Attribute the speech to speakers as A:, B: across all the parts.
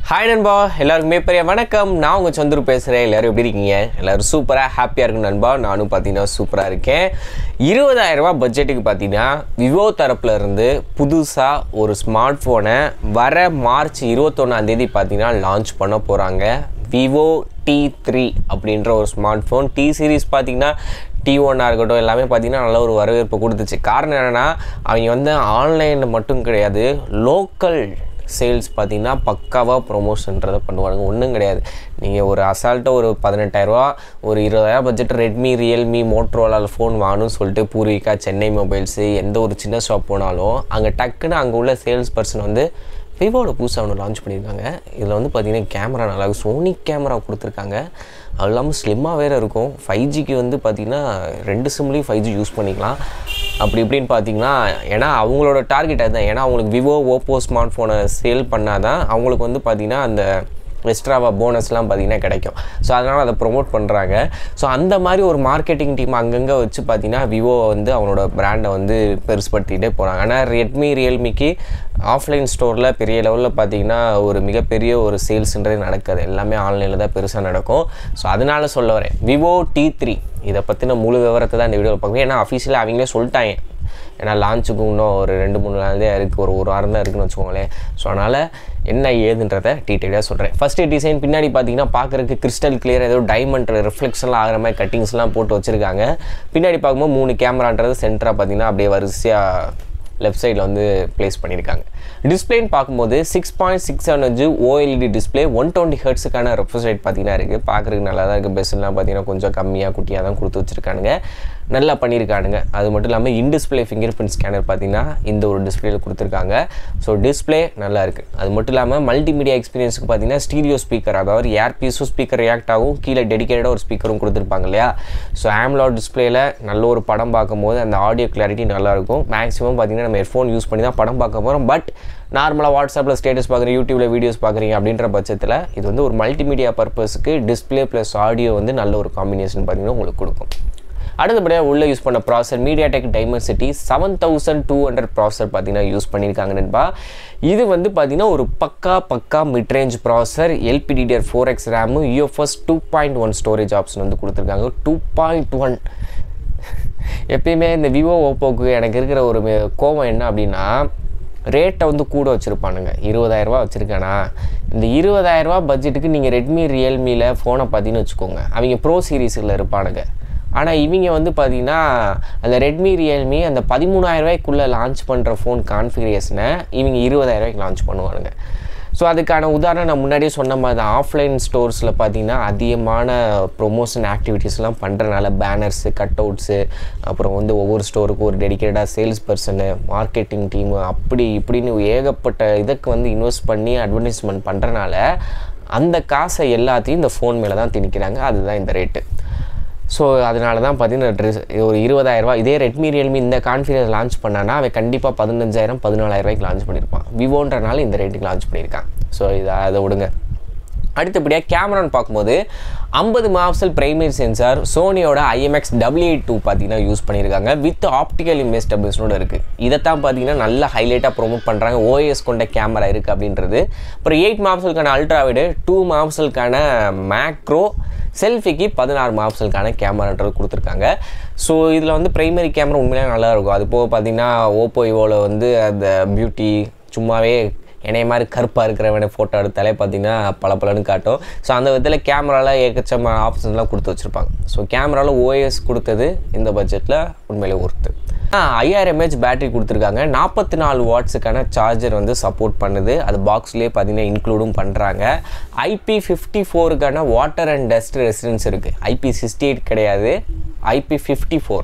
A: Hi நண்பா, எல்லாருக்குமே பெரிய வணக்கம். நான் உங்கள் சந்துரு பேசுகிறேன். எல்லோரும் எப்படி இருக்கீங்க? எல்லோரும் சூப்பராக ஹாப்பியாக இருக்கும் நண்பா. நானும் பார்த்தீங்கன்னா சூப்பராக இருக்கேன். 20,000 ரூபா பட்ஜெட்டுக்கு பார்த்தீங்கன்னா விவோ தரப்பில் இருந்து புதுசாக ஒரு ஸ்மார்ட் ஃபோனை வர மார்ச் 21 பார்த்தீங்கன்னா லான்ச் பண்ண போகிறாங்க. விவோ T3 அப்படின்ற ஒரு ஸ்மார்ட் ஃபோன். டி சீரீஸ் பார்த்தீங்கன்னா T1 இருக்கட்டும் எல்லாமே பார்த்தீங்கன்னா நல்ல ஒரு வரவேற்பு கொடுத்துச்சு. காரணம் என்னென்னா அவங்க வந்து ஆன்லைனில் மட்டும் கிடையாது, லோக்கல் சேல்ஸ் பார்த்திங்கன்னா பக்காவாக ப்ரொமோஷன்றதை பண்ணுவாங்க. ஒன்றும் கிடையாது, நீங்கள் ஒரு அசால்ட்டாக ஒரு 18,000 ரூபா ஒரு 20,000 பட்ஜெட் ரெட்மி, ரியல்மி, மோட்ரோலாவில் ஃபோன் வாங்கணும்னு சொல்லிட்டு பூர்விகா, சென்னை மொபைல்ஸு எந்த ஒரு சின்ன ஷாப் போனாலும் அங்கே டக்குன்னு அங்கே உள்ள சேல்ஸ் பர்சன் வந்து விவோவில் புதுசாக ஒன்று லான்ச் பண்ணியிருக்காங்க. இதில் வந்து பார்த்திங்கன்னா கேமரா நல்லா சோனி கேமரா கொடுத்துருக்காங்க. அது இல்லாமல் ஸ்லிம்மாக வேறு இருக்கும். 5Gக்கு வந்து பார்த்திங்கன்னா 2 சிம்லேயும் 5G யூஸ் பண்ணிக்கலாம். அப்படி இப்படின்னு பார்த்தீங்கன்னா ஏன்னா அவங்களோட டார்கெட் அதுதான். ஏன்னா அவங்களுக்கு விவோ, ஓப்போ ஸ்மார்ட் ஃபோனை சேல் பண்ணால் தான் அவங்களுக்கு வந்து பார்த்திங்கன்னா அந்த எக்ஸ்ட்ராவாக போனஸ்லாம் பார்த்திங்கன்னா கிடைக்கும். ஸோ அதனால் அதை ப்ரொமோட் பண்ணுறாங்க. ஸோ அந்த மாதிரி ஒரு மார்க்கெட்டிங் டீம் அங்கங்கே வச்சு பார்த்திங்கன்னா விவோ வந்து அவனோட பிராண்டை வந்து பெருசுப்படுத்திகிட்டே போகிறாங்க. ஆனால் ரெட்மி, ரியல்மிக்கு ஆஃப்லைன் ஸ்டோரில் பெரிய லெவலில் பார்த்திங்கன்னா ஒரு மிகப்பெரிய ஒரு சேல்ஸுன்றது நடக்காது. எல்லாமே ஆன்லைனில் தான் பெருசாக நடக்கும். ஸோ அதனால் சொல்ல வரேன், விவோ T3 இதை பற்றின முழு விவரத்தை தான் இந்த வீடியோவில் பார்க்கணும். ஏன்னா அஃபிஷியலாக அவங்களே சொல்லிட்டாங்க. ஏன்னா லான்ச்சுக்கு இன்னும் ஒரு 2-3 நாள் தான் இருக்குது, ஒரு வாரம் தான் இருக்குதுன்னு வச்சுக்கோங்களேன். ஸோ அதனால் என்ன ஏதுன்றதை டீட்டெயிலாக சொல்கிறேன். ஃபஸ்ட்டு டிசைன் பின்னாடி பார்த்தீங்கன்னா பார்க்குறதுக்கு கிறிஸ்டல் கிளியர், ஏதோ டைமண்ட் ரிஃப்ளெக்ஷன்லாம் ஆகிற மாதிரி கட்டிங்ஸ்லாம் போட்டு வச்சுருக்காங்க. பின்னாடி பார்க்கும்போது 3 கேமரான்றது சென்டராக பார்த்தீங்கன்னா அப்படியே வரிசையாக லெஃப்ட் சைடில் வந்து ப்ளேஸ் பண்ணியிருக்காங்க. டிஸ்பிளேன்னு பார்க்கும்போது 6.67 inch OLED டிஸ்பிளே, 120 ஹெர்ட்ஸுக்கான ரெஃப்ரெஷ் ரேட் பார்த்தீங்கன்னா இருக்குது. பார்க்குறதுக்கு நல்லா தான் இருக்குது. பெஸ்ட்லாம் பார்த்தீங்கன்னா கொஞ்சம் கம்மியாக குட்டியாக தான் கொடுத்து வச்சுருக்கானுங்க, நல்லா பண்ணியிருக்கானுங்க. அது மட்டும் இல்லாமல் இன்டிஸ்பிளே ஃபிங்கர் பிரிண்ட் ஸ்கேனர் பார்த்தீங்கன்னா இந்த ஒரு டிஸ்பிளேயில் கொடுத்துருக்காங்க. ஸோ டிஸ்பிளே நல்லா இருக்குது. அது மட்டும் இல்லாமல் மல்டிமீடியா எக்ஸ்பீரியன்ஸுக்கு பார்த்தீங்கன்னா ஸ்டீரியோ ஸ்பீக்கர், அதாவது ஏர் பீஸும் ஸ்பீக்கர் ரியாக்ட் ஆகும், கீழே டெடிக்கேட்டடாக ஒரு ஸ்பீக்கரும் கொடுத்துருப்பாங்க இல்லையா. ஸோ AMOLED டிஸ்பிளேயில் நல்ல ஒரு படம் பார்க்கும்போது அந்த ஆடியோ கிளாரிட்டி நல்லாயிருக்கும். மேக்ஸிமம் பார்த்தீங்கன்னா நம்ம ஹெட்ஃபோன் யூஸ் பண்ணி தான் படம் பார்க்க போகிறோம். பட் நார்மலாக வாட்ஸ்அப்பில் ஸ்டேட்டஸ் பார்க்குறீங்க, யூடியூப்பில் வீடியோஸ் பார்க்குறீங்க அப்படின்ற பட்சத்தில் இது வந்து ஒரு மல்டிமீடியா பர்பஸுக்கு டிஸ்பிளே ப்ளஸ் ஆடியோ வந்து நல்ல ஒரு காம்பினேஷன் பார்த்தீங்கன்னா உங்களுக்கு கொடுக்கும். அடுத்தபடியாக உள்ளே யூஸ் பண்ண ப்ராசர் MediaTek Dimensity 7200 ப்ராசர் பார்த்தீங்கன்னா யூஸ் பண்ணியிருக்காங்க நண்பா. இது வந்து பார்த்தீங்கன்னா ஒரு பக்கா மிட்ரேஞ்ச் ப்ராசர், LPDDR4X RAM, UFS 2.1 storage option வந்து கொடுத்துருக்காங்க. 2.1 எப்பயுமே இந்த விவோ, ஓப்போக்கு எனக்கு இருக்கிற ஒரு கோவம் என்ன அப்படின்னா, ரேட்டை வந்து கூட வச்சுருப்பானுங்க. 20,000 ரூபா வச்சுருக்கானா, இந்த 20,000 ரூபா பட்ஜெட்டுக்கு நீங்கள் ரெட்மி, ரியல்மியில் ஃபோனை பார்த்தீங்கன்னு வச்சுக்கோங்க, அவங்க ப்ரோ சீரீஸில் இருப்பானுங்க. ஆனால் இவங்க வந்து பார்த்திங்கன்னா அந்த ரெட்மி, ரியல்மி அந்த 13,000 ரூபாய்க்குள்ளே லான்ச் பண்ணுற ஃபோன் கான்ஃபிகரேஷனை இவங்க 20,000 ரூபாய்க்கு லான்ச் பண்ணுவானுங்க. ஸோ அதுக்கான உதாரணம் நான் முன்னாடியே சொன்ன மாதிரி தான். ஆஃப்லைன் ஸ்டோர்ஸில் பார்த்திங்கன்னா அதிகமான ப்ரொமோஷன் ஆக்டிவிட்டீஸ்லாம் பண்ணுறனால பேனர்ஸு, கட் அவுட்ஸு, அப்புறம் வந்து ஒவ்வொரு ஸ்டோருக்கும் ஒரு டெடிக்கேட்டடாக சேல்ஸ் பர்சனு, மார்க்கெட்டிங் டீமு, அப்படி இப்படின்னு ஏகப்பட்ட இதுக்கு வந்து இன்வெஸ்ட் பண்ணி அட்வர்டைஸ்மெண்ட் பண்ணுறனால அந்த காசை எல்லாத்தையும் இந்த ஃபோன் மேலே தான் திணிக்கிறாங்க. அதுதான் இந்த ரேட்டு. ஸோ அதனால தான் பார்த்தீங்கன்னா ஒரு 20,000 ரூபா இதே ரெட்மி, ரியல்மி இந்த கான்ஃபிகரேஷன் லான்ச் பண்ணானா அவன் கண்டிப்பாக 15,000 14,000 ரூபாய்க்கு லான்ச் பண்ணியிருப்பான். விவோன்றனால இந்த ரேட்டுக்கு லான்ச் பண்ணியிருக்கான். ஸோ அதை விடுங்க. அடுத்தபடியாக கேமரான்னு பார்க்கும்போது 50 மெகாபிக்சல் பிரைமரி சென்சார், சோனியோட IMX-W8II பார்த்தீங்கன்னா யூஸ் பண்ணியிருக்காங்க. வித் ஆப்டிக்கல் இமேஜ் ஸ்டெபிலைசரோட இருக்குது. இதைத்தான் பார்த்தீங்கன்னா நல்லா ஹைலைட்டாக ப்ரொமோட் பண்ணுறாங்க. OIS கொண்ட கேமரா இருக்குது அப்படின்றது. அப்புறம் 8 மெகாபிக்சலுக்கான அல்ட்ராவைடு, 2 மெகாபிக்சலுக்கான மேக்ரோ, செல்ஃபிக்கு 16 மெகாபிக்சலுக்கான கேமரான்றது கொடுத்துருக்காங்க. ஸோ இதில் வந்து ப்ரைமரி கேமரா உண்மையிலே நல்லாயிருக்கும். அது போக பார்த்திங்கன்னா ஓப்போ, விவோவில் வந்து அந்த பியூட்டி சும்மாவே என்னைய மாதிரி கருப்பாக இருக்கிறவனை ஃபோட்டோ எடுத்தாலே பார்த்திங்கன்னா பளபளன்னு காட்டும். ஸோ அந்த விதத்தில் கேமராவில் ஏகச்சமான ஆப்ஷன்ஸ்லாம் கொடுத்து வச்சுருப்பாங்க. ஸோ கேமராவில் OIS கொடுத்தது இந்த பட்ஜெட்டில் உண்மையிலே ஒர்த்து. 5000 mAh பேட்டரி கொடுத்துருக்காங்க. 44 வாட்ஸுக்கான சார்ஜர் வந்து சப்போர்ட் பண்ணுது. அது பாக்ஸ்லேயே பார்த்தீங்கன்னா இன்க்ளூடும் பண்ணுறாங்க. IP54க்கான வாட்டர் அண்ட் டஸ்ட் ரெசிஸ்டன்ஸ் இருக்குது. IP68 கிடையாது, IP54.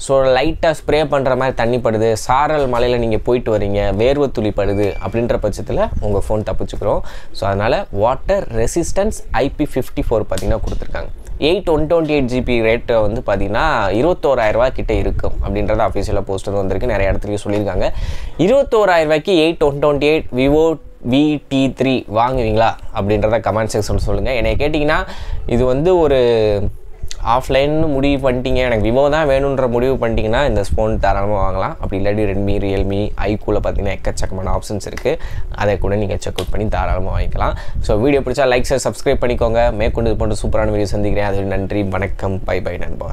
A: ஸோ லைட்டாக ஸ்ப்ரே பண்ணுற மாதிரி தண்ணி படுது, சாரல் மலையில் நீங்கள் போயிட்டு வரீங்க, வேர்வை துளி படுது அப்படின்ற பட்சத்தில் உங்கள் ஃபோன் தப்பிச்சுக்கிறோம். ஸோ அதனால் வாட்டர் ரெசிஸ்டன்ஸ் IP54 பார்த்திங்கன்னா கொடுத்துருக்காங்க. 128 GB ரேட்டை வந்து பார்த்திங்கன்னா 21,000 ரூபா கிட்டே இருக்கும் அப்படின்றத அஃபீஷியலாக போஸ்டர் வந்திருக்கு. நிறைய இடத்துலையும் சொல்லியிருக்காங்க. 21,000 ரூபாய்க்கு 128 விவோ T3 வாங்குவீங்களா அப்படின்றத கமெண்ட் செக்ஷன் சொல்லுங்கள். என்னை கேட்டிங்கன்னா இது வந்து ஒரு ஆஃப்லைன்னு முடிவு பண்ணிட்டீங்க, எனக்கு விவோ தான் வேணுன்ற முடிவு பண்ணிட்டீங்கன்னா இந்த ஃபோன் தாராளமாக வாங்கலாம். அப்படி இல்லாட்டி ரெட்மி, ரியல்மி, ஐக்கூவில் பார்த்தீங்கன்னா எக்கச்சக்கமான ஆப்ஷன்ஸ் இருக்குது. அதை கூட நீங்கள் செக் அவுட் பண்ணி தாராளமாக வாங்கிக்கலாம். ஸோ வீடியோ பிடிச்சா லைக், ஷேர், சப்ஸ்கிரைப் பண்ணிக்கோங்க. மேற்கொண்டு இது போன்ற சூப்பரான வீடியோ சந்திக்கிறேன். அது நன்றி, வணக்கம், பை பை நண்பா.